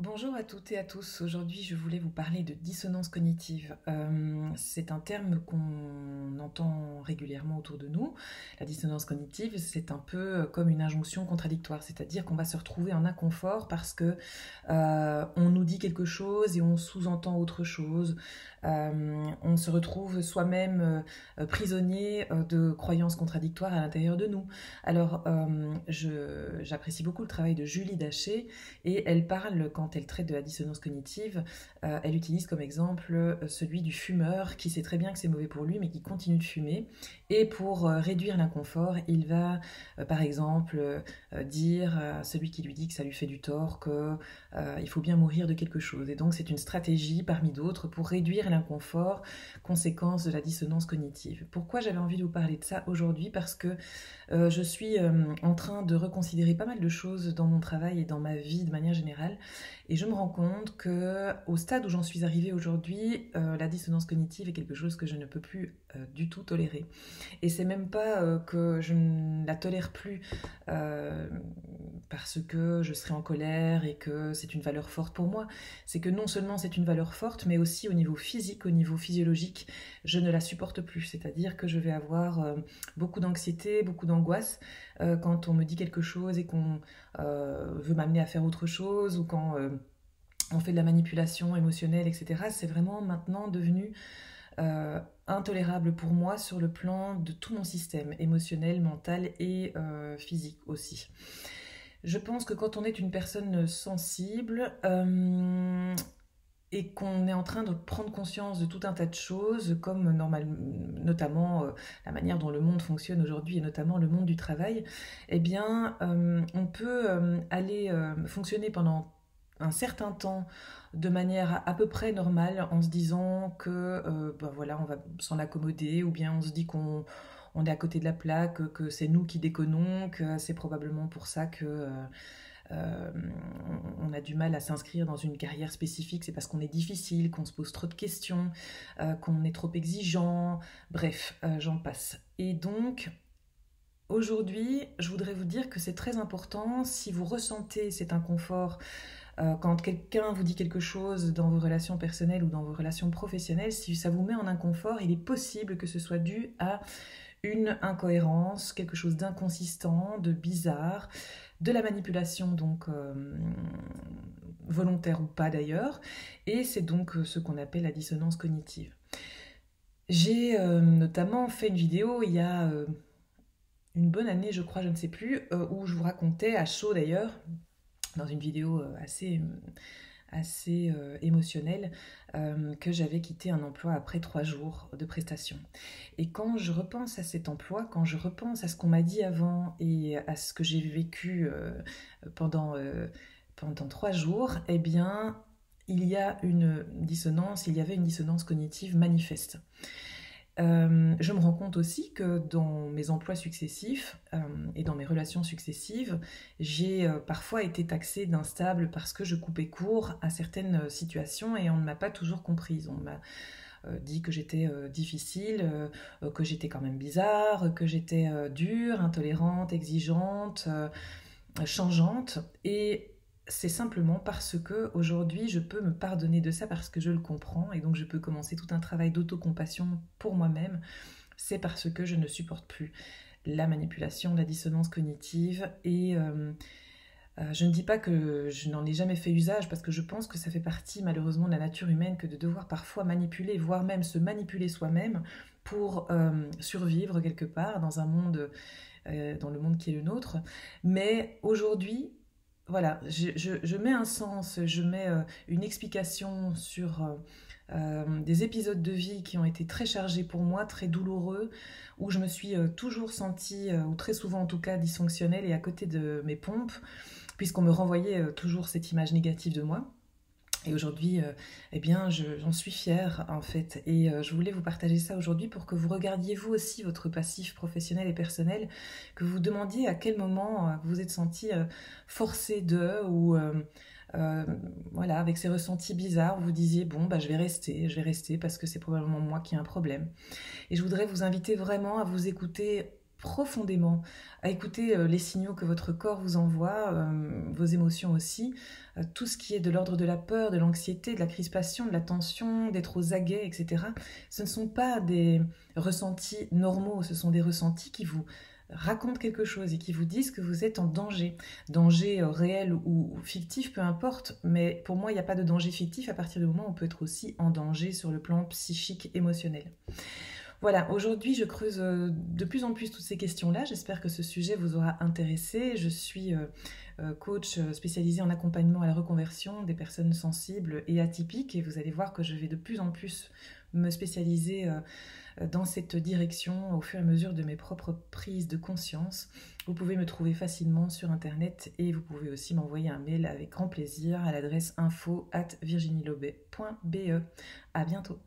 Bonjour à toutes et à tous. Aujourd'hui, je voulais vous parler de dissonance cognitive. C'est un terme qu'on entend régulièrement autour de nous. La dissonance cognitive, c'est un peu comme une injonction contradictoire, c'est-à-dire qu'on va se retrouver en inconfort parce que on nous dit quelque chose et on sous-entend autre chose. On se retrouve soi-même prisonnier de croyances contradictoires à l'intérieur de nous. Alors, j'apprécie beaucoup le travail de Julie Daché et elle parle, quand elle traite de la dissonance cognitive, elle utilise comme exemple celui du fumeur qui sait très bien que c'est mauvais pour lui mais qui continue de fumer. Et pour réduire l'inconfort, il va par exemple dire à celui qui lui dit que ça lui fait du tort qu'il faut bien mourir de quelque chose. Et donc c'est une stratégie parmi d'autres pour réduire l'inconfort, conséquence de la dissonance cognitive. Pourquoi j'avais envie de vous parler de ça aujourd'hui? Parce que je suis en train de reconsidérer pas mal de choses dans mon travail et dans ma vie de manière générale. Et je me rends compte qu'au stade où j'en suis arrivée aujourd'hui, la dissonance cognitive est quelque chose que je ne peux plus du tout tolérer. Et c'est même pas que je ne la tolère plus euh, parce que je serai en colère et que c'est une valeur forte pour moi. C'est que non seulement c'est une valeur forte, mais aussi au niveau physique, au niveau physiologique, je ne la supporte plus. C'est-à-dire que je vais avoir beaucoup d'anxiété, beaucoup d'angoisse quand on me dit quelque chose et qu'on veut m'amener à faire autre chose ou quand on fait de la manipulation émotionnelle, etc. C'est vraiment maintenant devenu intolérable pour moi sur le plan de tout mon système émotionnel, mental et physique aussi. Je pense que quand on est une personne sensible et qu'on est en train de prendre conscience de tout un tas de choses, comme notamment la manière dont le monde fonctionne aujourd'hui, et notamment le monde du travail, eh bien, on peut aller fonctionner pendant un certain temps de manière à peu près normale en se disant que ben voilà, on va s'en accommoder, ou bien on se dit qu'on est à côté de la plaque, que c'est nous qui déconnons, que c'est probablement pour ça que euh, on a du mal à s'inscrire dans une carrière spécifique, c'est parce qu'on est difficile, qu'on se pose trop de questions, qu'on est trop exigeant, bref, j'en passe. Et donc, aujourd'hui, je voudrais vous dire que c'est très important, si vous ressentez cet inconfort, quand quelqu'un vous dit quelque chose dans vos relations personnelles ou dans vos relations professionnelles, si ça vous met en inconfort, il est possible que ce soit dû à une incohérence, quelque chose d'inconsistant, de bizarre, de la manipulation, donc volontaire ou pas d'ailleurs, et c'est donc ce qu'on appelle la dissonance cognitive. J'ai notamment fait une vidéo il y a une bonne année, je crois, je ne sais plus, où je vous racontais, à chaud d'ailleurs, dans une vidéo assez émotionnelle, que j'avais quitté un emploi après 3 jours de prestation. Et quand je repense à cet emploi, quand je repense à ce qu'on m'a dit avant et à ce que j'ai vécu pendant, pendant 3 jours, eh bien, il y a une dissonance, il y avait une dissonance cognitive manifeste. Je me rends compte aussi que dans mes emplois successifs et dans mes relations successives, j'ai parfois été taxée d'instable parce que je coupais court à certaines situations et on ne m'a pas toujours comprise. On m'a dit que j'étais difficile, que j'étais quand même bizarre, que j'étais dure, intolérante, exigeante, changeante. Et c'est simplement parce que aujourd'hui je peux me pardonner de ça parce que je le comprends et donc je peux commencer tout un travail d'autocompassion pour moi-même. C'est parce que je ne supporte plus la manipulation, la dissonance cognitive et je ne dis pas que je n'en ai jamais fait usage parce que je pense que ça fait partie malheureusement de la nature humaine que de devoir parfois manipuler, voire même se manipuler soi-même pour survivre quelque part dans un monde, dans le monde qui est le nôtre. Mais aujourd'hui, voilà, je mets un sens, je mets une explication sur des épisodes de vie qui ont été très chargés pour moi, très douloureux, où je me suis toujours sentie, ou très souvent en tout cas, dysfonctionnelle et à côté de mes pompes, puisqu'on me renvoyait toujours cette image négative de moi. Et aujourd'hui, eh bien, j'en suis fière en fait. Et je voulais vous partager ça aujourd'hui pour que vous regardiez vous aussi votre passif professionnel et personnel, que vous vous demandiez à quel moment vous vous êtes senti forcé de ou euh, voilà, avec ces ressentis bizarres, vous vous disiez bon bah je vais rester parce que c'est probablement moi qui ai un problème. Et je voudrais vous inviter vraiment à vous écouter profondément à écouter les signaux que votre corps vous envoie, vos émotions aussi, tout ce qui est de l'ordre de la peur, de l'anxiété, de la crispation, de la tension, d'être aux aguets, etc. Ce ne sont pas des ressentis normaux, ce sont des ressentis qui vous racontent quelque chose et qui vous disent que vous êtes en danger. Danger réel ou fictif, peu importe, mais pour moi, il n'y a pas de danger fictif à partir du moment où on peut être aussi en danger sur le plan psychique, émotionnel. Voilà, aujourd'hui je creuse de plus en plus toutes ces questions-là. J'espère que ce sujet vous aura intéressé. Je suis coach spécialisée en accompagnement à la reconversion des personnes sensibles et atypiques, et vous allez voir que je vais de plus en plus me spécialiser dans cette direction au fur et à mesure de mes propres prises de conscience. Vous pouvez me trouver facilement sur internet et vous pouvez aussi m'envoyer un mail avec grand plaisir à l'adresse info@virginielobet.be. À bientôt.